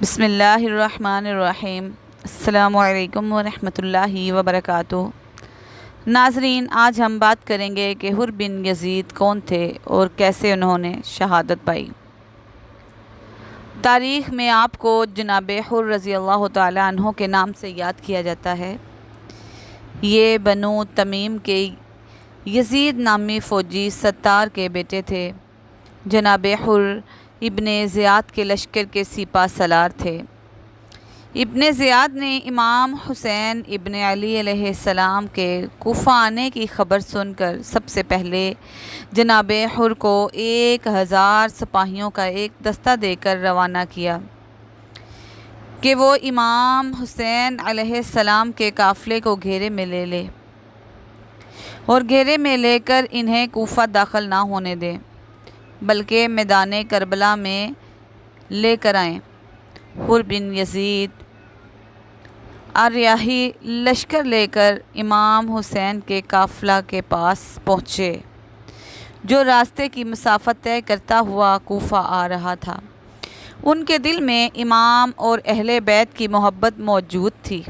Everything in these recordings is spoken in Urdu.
بسم اللہ الرحمن الرحیم۔ السلام علیکم ورحمۃ اللہ وبرکاتہ۔ ناظرین، آج ہم بات کریں گے کہ حر بن یزید کون تھے اور کیسے انہوں نے شہادت پائی۔ تاریخ میں آپ کو جناب حر رضی اللہ تعالیٰ عنہ کے نام سے یاد کیا جاتا ہے۔ یہ بنو تمیم کے یزید نامی فوجی ستار کے بیٹے تھے۔ جناب حر ابن زیاد کے لشکر کے سپہ سالار تھے۔ ابن زیاد نے امام حسین ابن علی علیہ السلام کے کوفہ آنے کی خبر سن کر سب سے پہلے جناب حر کو 1000 سپاہیوں کا ایک دستہ دے کر روانہ کیا کہ وہ امام حسین علیہ السلام کے قافلے کو گھیرے میں لے لے اور گھیرے میں لے کر انہیں کوفہ داخل نہ ہونے دیں، بلکہ میدان کربلا میں لے کر آئیں۔ حر بن یزید اریاحی لشکر لے کر امام حسین کے قافلہ کے پاس پہنچے، جو راستے کی مسافت طے کرتا ہوا کوفہ آ رہا تھا۔ ان کے دل میں امام اور اہل بیت کی محبت موجود تھی،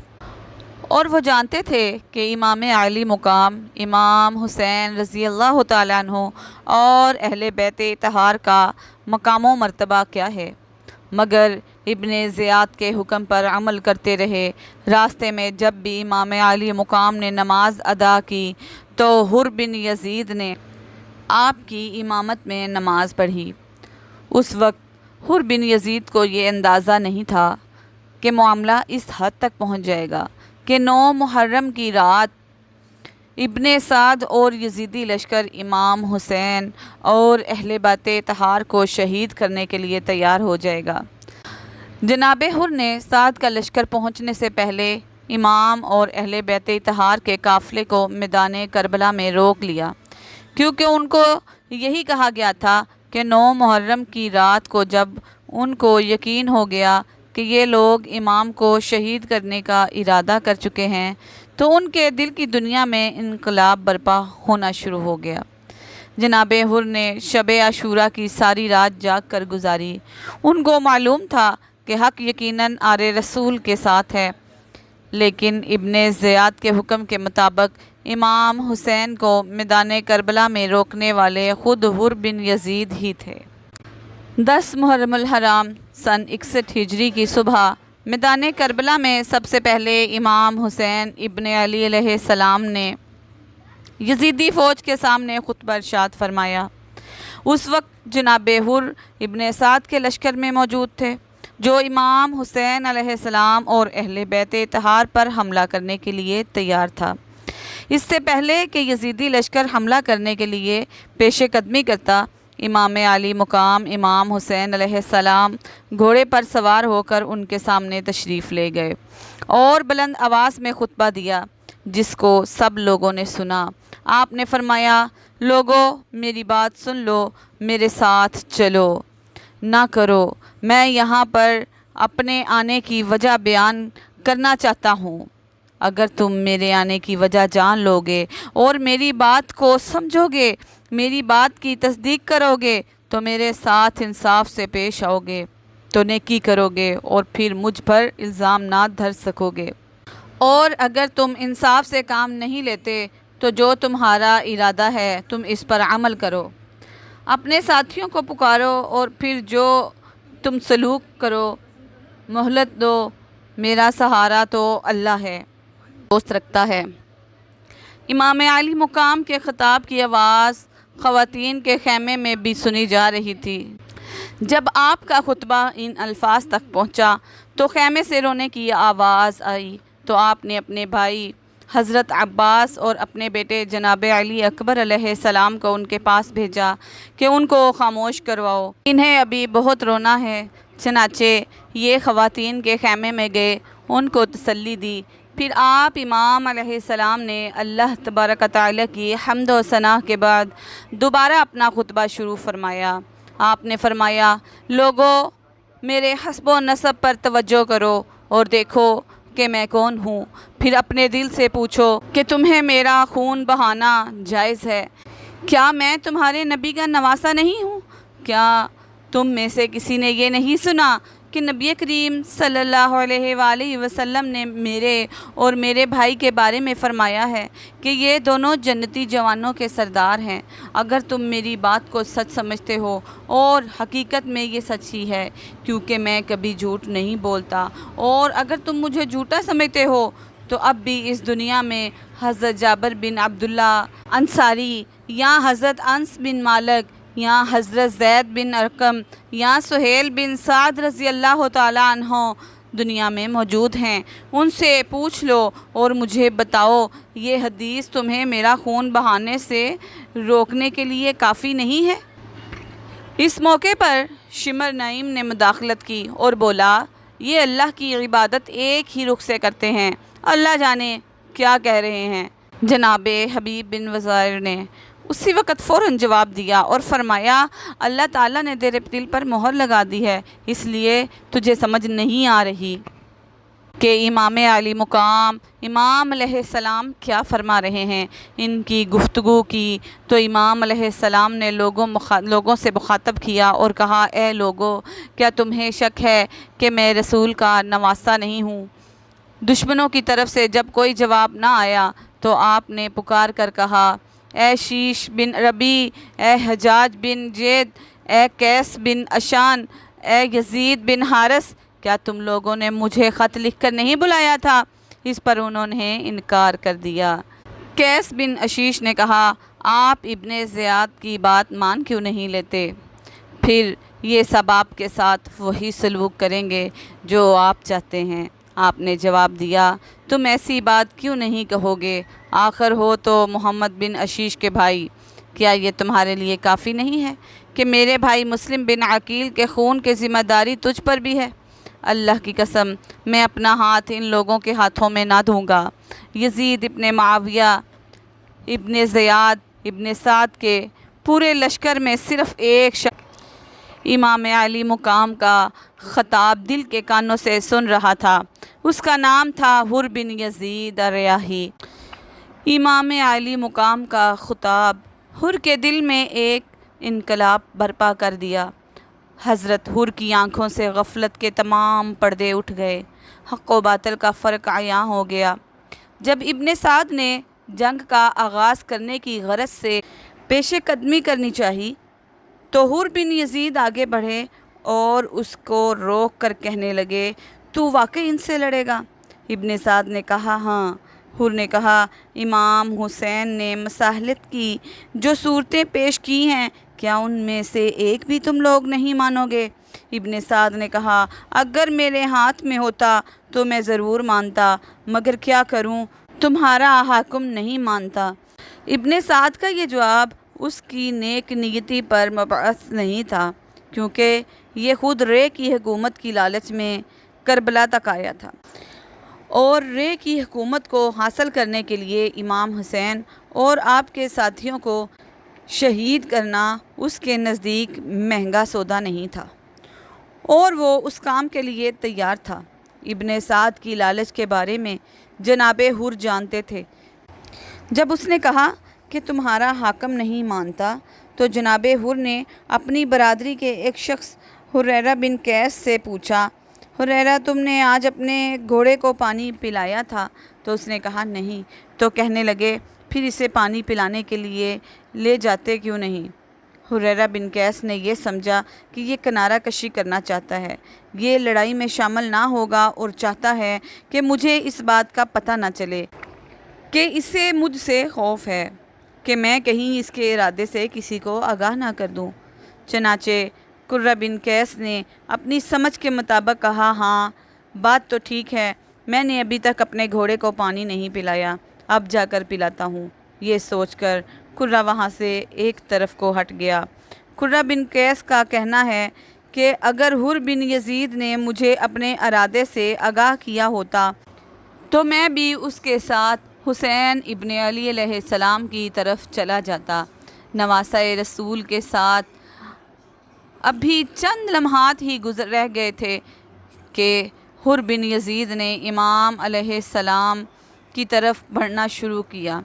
اور وہ جانتے تھے کہ امام عالی مقام امام حسین رضی اللہ تعالیٰ عنہ اور اہل بیت طہار کا مقام و مرتبہ کیا ہے، مگر ابن زیاد کے حکم پر عمل کرتے رہے۔ راستے میں جب بھی امام عالی مقام نے نماز ادا کی تو حر بن یزید نے آپ کی امامت میں نماز پڑھی۔ اس وقت حر بن یزید کو یہ اندازہ نہیں تھا کہ معاملہ اس حد تک پہنچ جائے گا کہ 9 محرم کی رات ابن سعد اور یزیدی لشکر امام حسین اور اہل بیت طہار کو شہید کرنے کے لیے تیار ہو جائے گا۔ جناب حر نے سعد کا لشکر پہنچنے سے پہلے امام اور اہل بیت طہار کے قافلے کو میدان کربلا میں روک لیا، کیونکہ ان کو یہی کہا گیا تھا کہ 9 محرم کی رات کو جب ان کو یقین ہو گیا کہ یہ لوگ امام کو شہید کرنے کا ارادہ کر چکے ہیں، تو ان کے دل کی دنیا میں انقلاب برپا ہونا شروع ہو گیا۔ جناب حر نے شب عاشوراء کی ساری رات جاگ کر گزاری۔ ان کو معلوم تھا کہ حق یقیناً آل رسول کے ساتھ ہے، لیکن ابن زیاد کے حکم کے مطابق امام حسین کو میدان کربلا میں روکنے والے خود حر بن یزید ہی تھے۔ 10 محرم الحرام سن 61 ہجری کی صبح میدان کربلا میں سب سے پہلے امام حسین ابن علی علیہ السلام نے یزیدی فوج کے سامنے خطبہ ارشاد فرمایا۔ اس وقت جناب حر ابن سعد کے لشکر میں موجود تھے، جو امام حسین علیہ السلام اور اہل بیت طہار پر حملہ کرنے کے لیے تیار تھا۔ اس سے پہلے کہ یزیدی لشکر حملہ کرنے کے لیے پیش قدمی کرتا، امام عالی مقام امام حسین علیہ السلام گھوڑے پر سوار ہو کر ان کے سامنے تشریف لے گئے اور بلند آواز میں خطبہ دیا، جس کو سب لوگوں نے سنا۔ آپ نے فرمایا، لوگو میری بات سن لو، میرے ساتھ چلو، نہ کرو۔ میں یہاں پر اپنے آنے کی وجہ بیان کرنا چاہتا ہوں۔ اگر تم میرے آنے کی وجہ جان لو گے اور میری بات کو سمجھو گے، میری بات کی تصدیق کرو گے، تو میرے ساتھ انصاف سے پیش آؤ گے تو نیکی کرو گے اور پھر مجھ پر الزام نہ دھر سکو گے، اور اگر تم انصاف سے کام نہیں لیتے تو جو تمہارا ارادہ ہے تم اس پر عمل کرو، اپنے ساتھیوں کو پکارو اور پھر جو تم سلوک کرو مہلت دو، میرا سہارا تو اللہ ہے، دوست رکھتا ہے۔ امام عالی مقام کے خطاب کی آواز خواتین کے خیمے میں بھی سنی جا رہی تھی۔ جب آپ کا خطبہ ان الفاظ تک پہنچا تو خیمے سے رونے کی آواز آئی، تو آپ نے اپنے بھائی حضرت عباس اور اپنے بیٹے جناب علی اکبر علیہ السلام کو ان کے پاس بھیجا کہ ان کو خاموش کرواؤ، انہیں ابھی بہت رونا ہے۔ چنانچہ یہ خواتین کے خیمے میں گئے، ان کو تسلی دی۔ پھر آپ امام علیہ السلام نے اللہ تبارک و تعالیٰ کی حمد و ثنا کے بعد دوبارہ اپنا خطبہ شروع فرمایا۔ آپ نے فرمایا، لوگو میرے حسب و نسب پر توجہ کرو اور دیکھو کہ میں کون ہوں، پھر اپنے دل سے پوچھو کہ تمہیں میرا خون بہانا جائز ہے۔ کیا میں تمہارے نبی کا نواسہ نہیں ہوں؟ کیا تم میں سے کسی نے یہ نہیں سنا کہ نبی کریم صلی اللہ علیہ وآلہ وسلم نے میرے اور میرے بھائی کے بارے میں فرمایا ہے کہ یہ دونوں جنتی جوانوں کے سردار ہیں۔ اگر تم میری بات کو سچ سمجھتے ہو، اور حقیقت میں یہ سچ ہی ہے کیونکہ میں کبھی جھوٹ نہیں بولتا، اور اگر تم مجھے جھوٹا سمجھتے ہو تو اب بھی اس دنیا میں حضرت جابر بن عبداللہ انصاری یا حضرت انس بن مالک یا حضرت زید بن ارقم یا سہیل بن سعد رضی اللہ تعالیٰ عنہ دنیا میں موجود ہیں۔ ان سے پوچھ لو اور مجھے بتاؤ، یہ حدیث تمہیں میرا خون بہانے سے روکنے کے لیے کافی نہیں ہے؟ اس موقع پر شمر نعیم نے مداخلت کی اور بولا، یہ اللہ کی عبادت ایک ہی رخ سے کرتے ہیں، اللہ جانے کیا کہہ رہے ہیں۔ جناب حبیب بن وزیر نے اسی وقت فوراً جواب دیا اور فرمایا، اللہ تعالیٰ نے تیرے دل پر مہر لگا دی ہے، اس لیے تجھے سمجھ نہیں آ رہی کہ امام عالی مقام امام علیہ السلام کیا فرما رہے ہیں۔ ان کی گفتگو کی تو امام علیہ السلام نے لوگوں سے مخاطب کیا اور کہا، اے لوگو، کیا تمہیں شک ہے کہ میں رسول کا نواسہ نہیں ہوں؟ دشمنوں کی طرف سے جب کوئی جواب نہ آیا تو آپ نے پکار کر کہا، اے شیش بن ربی، اے حجاج بن جید، اے قیس بن اشان، اے یزید بن حارث، کیا تم لوگوں نے مجھے خط لکھ کر نہیں بلایا تھا؟ اس پر انہوں نے انکار کر دیا۔ قیس بن اشیش نے کہا، آپ ابن زیاد کی بات مان کیوں نہیں لیتے؟ پھر یہ سب آپ کے ساتھ وہی سلوک کریں گے جو آپ چاہتے ہیں۔ آپ نے جواب دیا، تم ایسی بات کیوں نہیں کہو گے؟ آخر ہو تو محمد بن اشیش کے بھائی، کیا یہ تمہارے لیے کافی نہیں ہے کہ میرے بھائی مسلم بن عقیل کے خون کی ذمہ داری تجھ پر بھی ہے؟ اللہ کی قسم، میں اپنا ہاتھ ان لوگوں کے ہاتھوں میں نہ دوں گا۔ یزید ابن معاویہ ابن زیاد ابن سعد کے پورے لشکر میں صرف ایک شخص امام علی مقام کا خطاب دل کے کانوں سے سن رہا تھا، اس کا نام تھا حر بن یزید الریاحی۔ امام علی مقام کا خطاب حر کے دل میں ایک انقلاب برپا کر دیا۔ حضرت حر کی آنکھوں سے غفلت کے تمام پردے اٹھ گئے، حق و باطل کا فرق عیاں ہو گیا۔ جب ابن سعد نے جنگ کا آغاز کرنے کی غرض سے پیش قدمی کرنی چاہی تو حر بن یزید آگے بڑھے اور اس کو روک کر کہنے لگے، تو واقعی ان سے لڑے گا؟ ابن سعد نے کہا، ہاں۔ حر نے کہا، امام حسین نے مساحلت کی جو صورتیں پیش کی ہیں، کیا ان میں سے ایک بھی تم لوگ نہیں مانو گے؟ ابن سعد نے کہا، اگر میرے ہاتھ میں ہوتا تو میں ضرور مانتا، مگر کیا کروں، تمہارا حاکم نہیں مانتا۔ ابن سعد کا یہ جواب اس کی نیک نیتی پر مبعوث نہیں تھا، کیونکہ یہ خود رے کی حکومت کی لالچ میں کربلا تک آیا تھا، اور رے کی حکومت کو حاصل کرنے کے لیے امام حسین اور آپ کے ساتھیوں کو شہید کرنا اس کے نزدیک مہنگا سودا نہیں تھا، اور وہ اس کام کے لیے تیار تھا۔ ابن سعد کی لالچ کے بارے میں جناب حر جانتے تھے۔ جب اس نے کہا کہ تمہارا حاکم نہیں مانتا، تو جناب حر نے اپنی برادری کے ایک شخص حریرہ بن قیس سے پوچھا، حریرہ، تم نے آج اپنے گھوڑے کو پانی پلایا تھا؟ تو اس نے کہا، نہیں۔ تو کہنے لگے، پھر اسے پانی پلانے کے لیے لے جاتے کیوں نہیں؟ حریرہ بن قیس نے یہ سمجھا کہ یہ کنارہ کشی کرنا چاہتا ہے، یہ لڑائی میں شامل نہ ہوگا اور چاہتا ہے کہ مجھے اس بات کا پتہ نہ چلے کہ اسے مجھ سے خوف ہے کہ میں کہیں اس کے ارادے سے کسی کو آگاہ نہ کر دوں۔ چنانچہ قرہ بن قیس نے اپنی سمجھ کے مطابق کہا، ہاں، بات تو ٹھیک ہے، میں نے ابھی تک اپنے گھوڑے کو پانی نہیں پلایا، اب جا کر پلاتا ہوں۔ یہ سوچ کر قرہ وہاں سے ایک طرف کو ہٹ گیا۔ قرہ بن قیس کا کہنا ہے کہ اگر حر بن یزید نے مجھے اپنے ارادے سے آگاہ کیا ہوتا تو میں بھی اس کے ساتھ حسین ابن علی علیہ السلام کی طرف چلا جاتا۔ نواسہ رسول کے ساتھ ابھی چند لمحات ہی رہ گئے تھے کہ حر بن یزید نے امام علیہ السلام کی طرف بڑھنا شروع کیا۔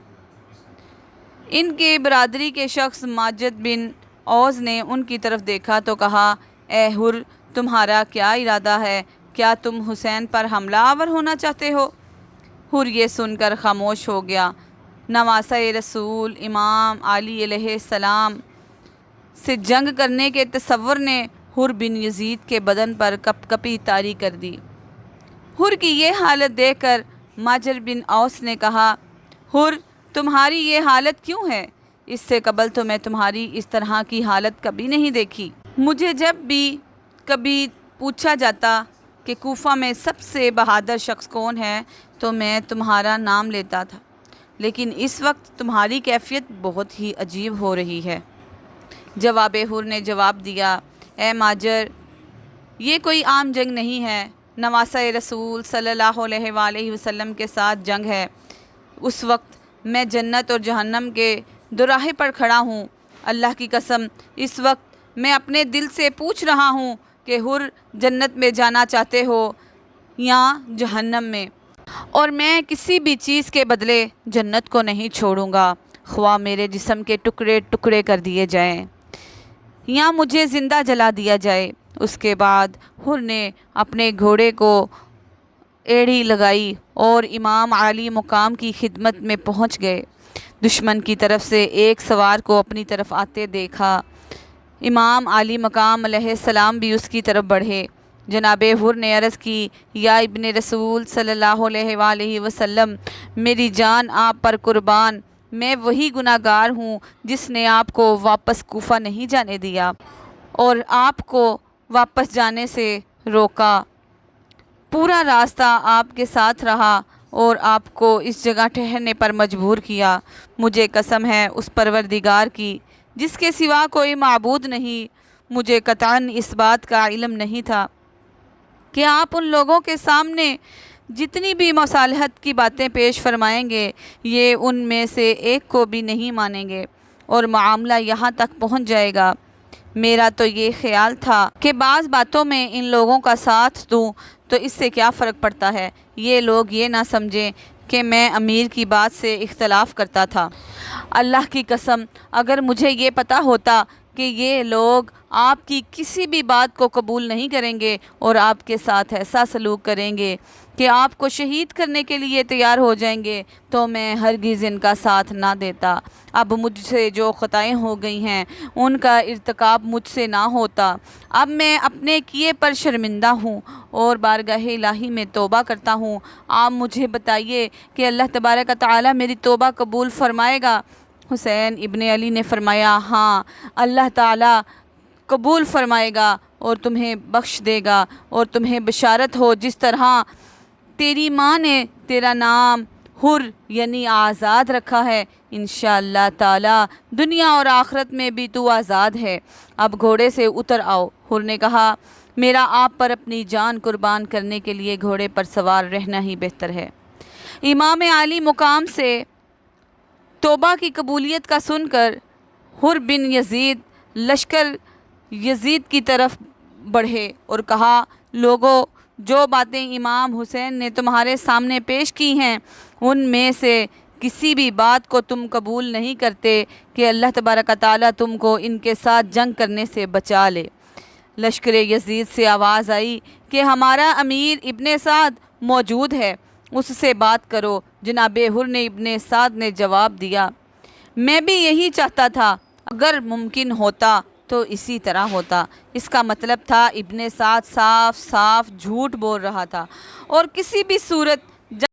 ان کے برادری کے شخص ماجد بن اوس نے ان کی طرف دیکھا تو کہا، اے حر، تمہارا کیا ارادہ ہے؟ کیا تم حسین پر حملہ آور ہونا چاہتے ہو؟ حر یہ سن کر خاموش ہو گیا۔ نواسۂ رسول امام علی علیہ السلام سے جنگ کرنے کے تصور نے حر بن یزید کے بدن پر کپ کپی طاری کر دی۔ حر کی یہ حالت دیکھ کر ماجر بن اوس نے کہا، حر تمہاری یہ حالت کیوں ہے؟ اس سے قبل تو میں تمہاری اس طرح کی حالت کبھی نہیں دیکھی۔ مجھے جب بھی کبھی پوچھا جاتا کہ کوفہ میں سب سے بہادر شخص کون ہے تو میں تمہارا نام لیتا تھا، لیکن اس وقت تمہاری کیفیت بہت ہی عجیب ہو رہی ہے۔ جواب حر نے جواب دیا، اے ماجر، یہ کوئی عام جنگ نہیں ہے، نواسۂ رسول صلی اللہ علیہ وآلہ وسلم کے ساتھ جنگ ہے۔ اس وقت میں جنت اور جہنم کے دوراہے پر کھڑا ہوں۔ اللہ کی قسم، اس وقت میں اپنے دل سے پوچھ رہا ہوں کہ حر جنت میں جانا چاہتے ہو یا جہنم میں، اور میں کسی بھی چیز کے بدلے جنت کو نہیں چھوڑوں گا، خواہ میرے جسم کے ٹکڑے ٹکڑے کر دیے جائیں یا مجھے زندہ جلا دیا جائے۔ اس کے بعد حر نے اپنے گھوڑے کو ایڑھی لگائی اور امام علی مقام کی خدمت میں پہنچ گئے۔ دشمن کی طرف سے ایک سوار کو اپنی طرف آتے دیکھا۔ امام علی مقام علیہ السلام بھی اس کی طرف بڑھے۔ جناب حر نے عرض کی، یا ابن رسول صلی اللہ علیہ وآلہ وسلم، میری جان آپ پر قربان، میں وہی گناہ گار ہوں جس نے آپ کو واپس کوفہ نہیں جانے دیا اور آپ کو واپس جانے سے روکا۔ پورا راستہ آپ کے ساتھ رہا اور آپ کو اس جگہ ٹھہرنے پر مجبور کیا۔ مجھے قسم ہے اس پروردگار کی جس کے سوا کوئی معبود نہیں، مجھے قطعاً اس بات کا علم نہیں تھا کہ آپ ان لوگوں کے سامنے جتنی بھی مصالحت کی باتیں پیش فرمائیں گے، یہ ان میں سے ایک کو بھی نہیں مانیں گے اور معاملہ یہاں تک پہنچ جائے گا۔ میرا تو یہ خیال تھا کہ بعض باتوں میں ان لوگوں کا ساتھ دوں تو اس سے کیا فرق پڑتا ہے، یہ لوگ یہ نہ سمجھیں کہ میں امیر کی بات سے اختلاف کرتا تھا۔ اللہ کی قسم، اگر مجھے یہ پتہ ہوتا کہ یہ لوگ آپ کی کسی بھی بات کو قبول نہیں کریں گے اور آپ کے ساتھ ایسا سلوک کریں گے کہ آپ کو شہید کرنے کے لیے تیار ہو جائیں گے، تو میں ہرگز ان کا ساتھ نہ دیتا۔ اب مجھ سے جو خطائیں ہو گئی ہیں ان کا ارتکاب مجھ سے نہ ہوتا۔ اب میں اپنے کیے پر شرمندہ ہوں اور بارگاہ الہی میں توبہ کرتا ہوں۔ آپ مجھے بتائیے کہ اللہ تبارک و تعالی میری توبہ قبول فرمائے گا؟ حسین ابن علی نے فرمایا، ہاں، اللہ تعالی قبول فرمائے گا اور تمہیں بخش دے گا، اور تمہیں بشارت ہو، جس طرح تیری ماں نے تیرا نام حر یعنی آزاد رکھا ہے، انشاءاللہ تعالی دنیا اور آخرت میں بھی تو آزاد ہے۔ اب گھوڑے سے اتر آؤ۔ حر نے کہا، میرا آپ پر اپنی جان قربان کرنے کے لیے گھوڑے پر سوار رہنا ہی بہتر ہے۔ امام علی مقام سے توبہ کی قبولیت کا سن کر حر بن یزید لشکر یزید کی طرف بڑھے اور کہا، لوگو، جو باتیں امام حسین نے تمہارے سامنے پیش کی ہیں ان میں سے کسی بھی بات کو تم قبول نہیں کرتے کہ اللہ تبارک و تعالیٰ تم کو ان کے ساتھ جنگ کرنے سے بچا لے۔ لشکر یزید سے آواز آئی کہ ہمارا امیر ابن سعد موجود ہے، اس سے بات کرو۔ جناب حر نے ابن سعد نے جواب دیا، میں بھی یہی چاہتا تھا، اگر ممکن ہوتا تو اسی طرح ہوتا۔ اس کا مطلب تھا ابن سعد صاف صاف جھوٹ بول رہا تھا اور کسی بھی صورت جنگ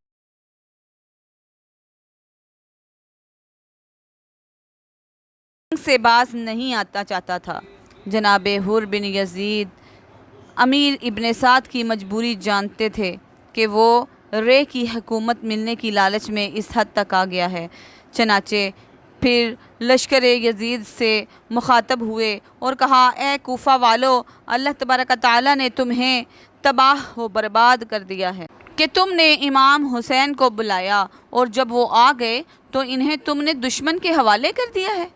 سے باز نہیں آتا چاہتا تھا۔ جناب حر بن یزید امیر ابن سعد کی مجبوری جانتے تھے کہ وہ رے کی حکومت ملنے کی لالچ میں اس حد تک آ گیا ہے، چنانچہ پھر لشکر یزید سے مخاطب ہوئے اور کہا، اے کوفہ والو، اللہ تبارک و تعالیٰ نے تمہیں تباہ و برباد کر دیا ہے کہ تم نے امام حسین کو بلایا اور جب وہ آ گئے تو انہیں تم نے دشمن کے حوالے کر دیا ہے۔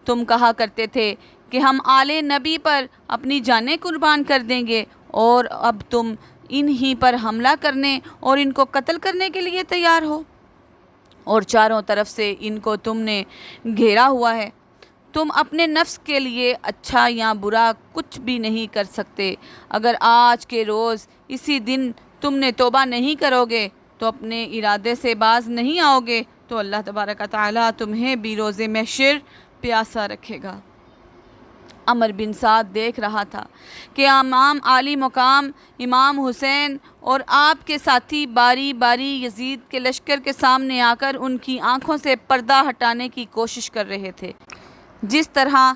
تم کہا کرتے تھے کہ ہم آل نبی پر اپنی جانیں قربان کر دیں گے، اور اب تم انہی پر حملہ کرنے اور ان کو قتل کرنے کے لیے تیار ہو، اور چاروں طرف سے ان کو تم نے گھیرا ہوا ہے۔ تم اپنے نفس کے لیے اچھا یا برا کچھ بھی نہیں کر سکتے۔ اگر آج کے روز اسی دن تم نے توبہ نہیں کرو گے تو اپنے ارادے سے باز نہیں آؤ گے تو اللہ تبارک و تعالیٰ تمہیں بھی روز محشر پیاسا رکھے گا۔ عمر بن سعد دیکھ رہا تھا کہ امام عالی مقام امام حسین اور آپ کے ساتھی باری باری یزید کے لشکر کے سامنے آ کر ان کی آنکھوں سے پردہ ہٹانے کی کوشش کر رہے تھے۔ جس طرح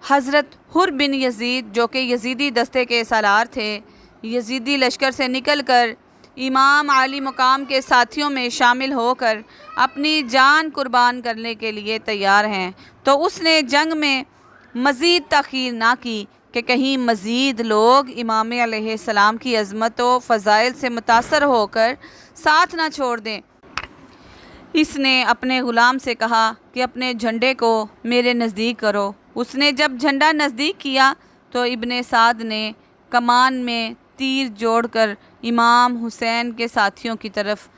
حضرت حر بن یزید جو کہ یزیدی دستے کے سالار تھے، یزیدی لشکر سے نکل کر امام عالی مقام کے ساتھیوں میں شامل ہو کر اپنی جان قربان کرنے کے لیے تیار ہیں، تو اس نے جنگ میں مزید تاخیر نہ کی کہ کہیں مزید لوگ امام علیہ السلام کی عظمت و فضائل سے متاثر ہو کر ساتھ نہ چھوڑ دیں۔ اس نے اپنے غلام سے کہا کہ اپنے جھنڈے کو میرے نزدیک کرو۔ اس نے جب جھنڈا نزدیک کیا تو ابن سعد نے کمان میں تیر جوڑ کر امام حسین کے ساتھیوں کی طرف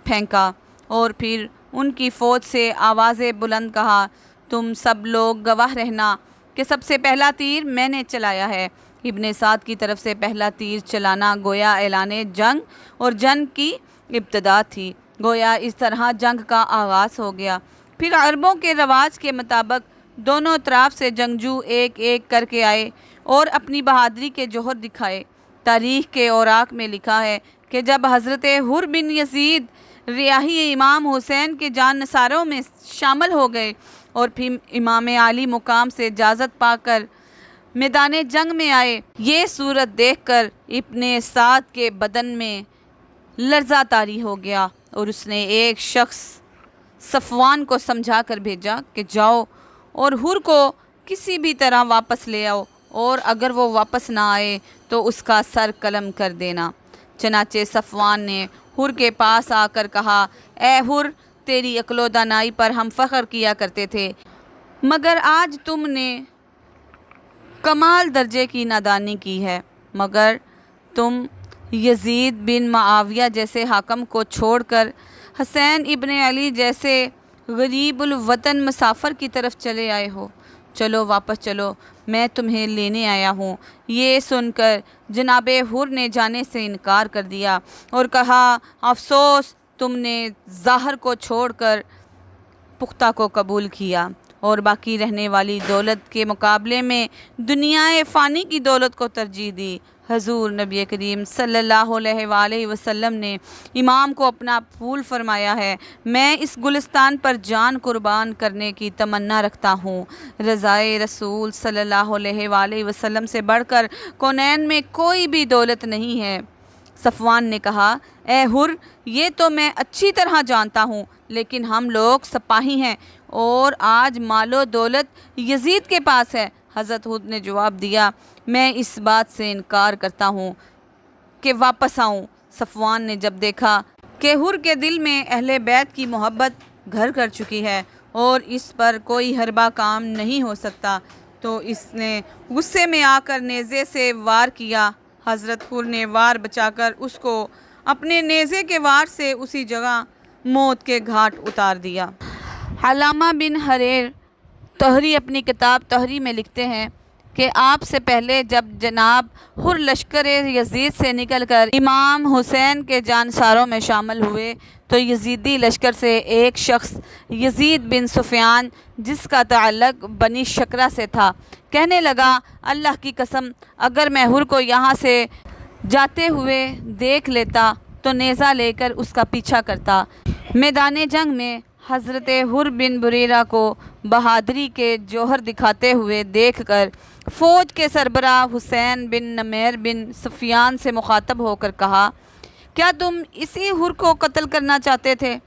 پھینکا اور پھر ان کی فوج سے آواز بلند کہا، تم سب لوگ گواہ رہنا کہ سب سے پہلا تیر میں نے چلایا ہے۔ ابن سعد کی طرف سے پہلا تیر چلانا گویا اعلان جنگ اور جنگ کی ابتدا تھی۔ گویا اس طرح جنگ کا آغاز ہو گیا۔ پھر عربوں کے رواج کے مطابق دونوں اطراف سے جنگجو ایک ایک کر کے آئے اور اپنی بہادری کے جوہر دکھائے۔ تاریخ کے اوراق میں لکھا ہے کہ جب حضرت حر بن یزید رہائی امام حسین کے جان نثاروں میں شامل ہو گئے اور پھر امام عالی مقام سے اجازت پا کر میدان جنگ میں آئے، یہ صورت دیکھ کر ابن سعد کے بدن میں لرزہ طاری ہو گیا اور اس نے ایک شخص صفوان کو سمجھا کر بھیجا کہ جاؤ اور حر کو کسی بھی طرح واپس لے آؤ، اور اگر وہ واپس نہ آئے تو اس کا سر قلم کر دینا۔ چنانچہ صفوان نے حر کے پاس آ کر کہا، اے حر، تیری عقل و دانائی پر ہم فخر کیا کرتے تھے، مگر آج تم نے کمال درجے کی نادانی کی ہے۔ مگر تم یزید بن معاویہ جیسے حاکم کو چھوڑ کر حسین ابن علی جیسے غریب الوطن مسافر کی طرف چلے آئے ہو۔ چلو واپس چلو، میں تمہیں لینے آیا ہوں۔ یہ سن کر جناب حر نے جانے سے انکار کر دیا اور کہا، افسوس، تم نے ظاہر کو چھوڑ کر پختہ کو قبول کیا اور باقی رہنے والی دولت کے مقابلے میں دنیا فانی کی دولت کو ترجیح دی۔ حضور نبی کریم صلی اللہ علیہ وآلہ وسلم نے امام کو اپنا پھول فرمایا ہے، میں اس گلستان پر جان قربان کرنے کی تمنا رکھتا ہوں۔ رضائے رسول صلی اللہ علیہ وآلہ وسلم سے بڑھ کر کونین میں کوئی بھی دولت نہیں ہے۔ صفوان نے کہا، اے حر، یہ تو میں اچھی طرح جانتا ہوں، لیکن ہم لوگ سپاہی ہیں اور آج مال و دولت یزید کے پاس ہے۔ حضرت حر نے جواب دیا، میں اس بات سے انکار کرتا ہوں کہ واپس آؤں۔ صفوان نے جب دیکھا کہ حر کے دل میں اہل بیت کی محبت گھر کر چکی ہے اور اس پر کوئی حربہ کام نہیں ہو سکتا، تو اس نے غصے میں آ کر نیزے سے وار کیا۔ حضرت حر نے وار بچا کر اس کو اپنے نیزے کے وار سے اسی جگہ موت کے گھاٹ اتار دیا۔ علامہ بن حریر طہری اپنی کتاب طہری میں لکھتے ہیں کہ آپ سے پہلے جب جناب حر لشکر یزید سے نکل کر امام حسین کے جانثاروں میں شامل ہوئے تو یزیدی لشکر سے ایک شخص یزید بن سفیان، جس کا تعلق بنی شکرہ سے تھا، کہنے لگا، اللہ کی قسم، اگر میں حر کو یہاں سے جاتے ہوئے دیکھ لیتا تو نیزہ لے کر اس کا پیچھا کرتا۔ میدان جنگ میں حضرت حر بن بریرہ کو بہادری کے جوہر دکھاتے ہوئے دیکھ کر فوج کے سربراہ حسین بن نمیر بن سفیان سے مخاطب ہو کر کہا، کیا تم اسی حر کو قتل کرنا چاہتے تھے؟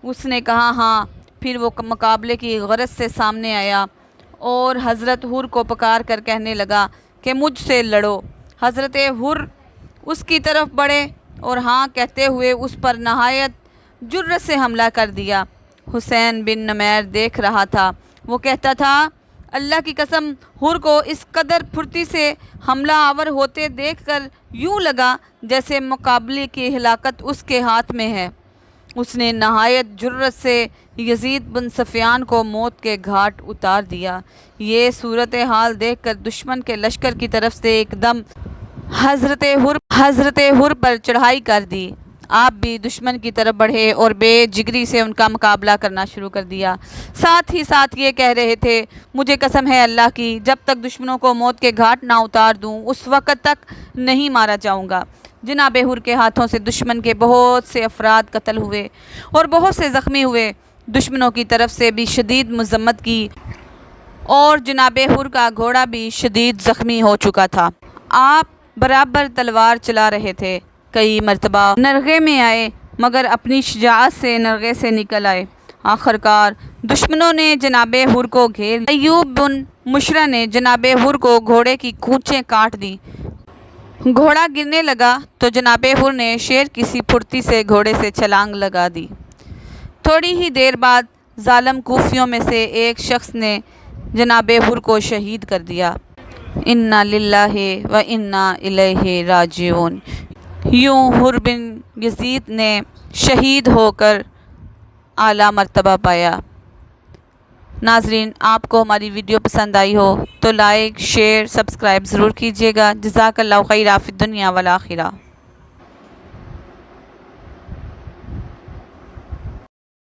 اس نے کہا، ہاں۔ پھر وہ مقابلے کی غرض سے سامنے آیا اور حضرت حر کو پکار کر کہنے لگا کہ مجھ سے لڑو۔ حضرت حر اس کی طرف بڑھے اور ہاں کہتے ہوئے اس پر نہایت جرأت سے حملہ کر دیا۔ حسین بن نمیر دیکھ رہا تھا، وہ کہتا تھا، اللہ کی قسم، حر کو اس قدر پھرتی سے حملہ آور ہوتے دیکھ کر یوں لگا جیسے مقابلے کی ہلاکت اس کے ہاتھ میں ہے۔ اس نے نہایت جرأت سے یزید بن سفیان کو موت کے گھاٹ اتار دیا۔ یہ صورتحال دیکھ کر دشمن کے لشکر کی طرف سے ایک دم حضرت حر پر چڑھائی کر دی۔ آپ بھی دشمن کی طرف بڑھے اور بے جگری سے ان کا مقابلہ کرنا شروع کر دیا۔ ساتھ ہی ساتھ یہ کہہ رہے تھے، مجھے قسم ہے اللہ کی، جب تک دشمنوں کو موت کے گھاٹ نہ اتار دوں اس وقت تک نہیں مارا جاؤں گا۔ جناب حر کے ہاتھوں سے دشمن کے بہت سے افراد قتل ہوئے اور بہت سے زخمی ہوئے۔ دشمنوں کی طرف سے بھی شدید مذمت کی اور جناب حر کا گھوڑا بھی شدید زخمی ہو چکا تھا۔ آپ برابر تلوار چلا رہے تھے، کئی مرتبہ نرغے میں آئے مگر اپنی شجاعت سے نرغے سے نکل آئے۔ آخرکار دشمنوں نے جناب حر کو گھیر لیا۔ ایوب بن مشرع نے جناب حر کو گھوڑے کی کونچیں کاٹ دیں۔ گھوڑا گرنے لگا تو جناب حر نے شیر کی سی پھرتی سے گھوڑے سے چھلانگ لگا دی۔ تھوڑی ہی دیر بعد ظالم کوفیوں میں سے ایک شخص نے جناب حر کو شہید کر دیا۔ انا للہ و انا الیہ راجعون۔ یوں حر بن یزید نے شہید ہو کر اعلیٰ مرتبہ پایا۔ ناظرین، آپ کو ہماری ویڈیو پسند آئی ہو تو لائک، شیئر، سبسکرائب ضرور کیجیے گا۔ جزاک اللہ خیر فی الدنیا والآخرہ۔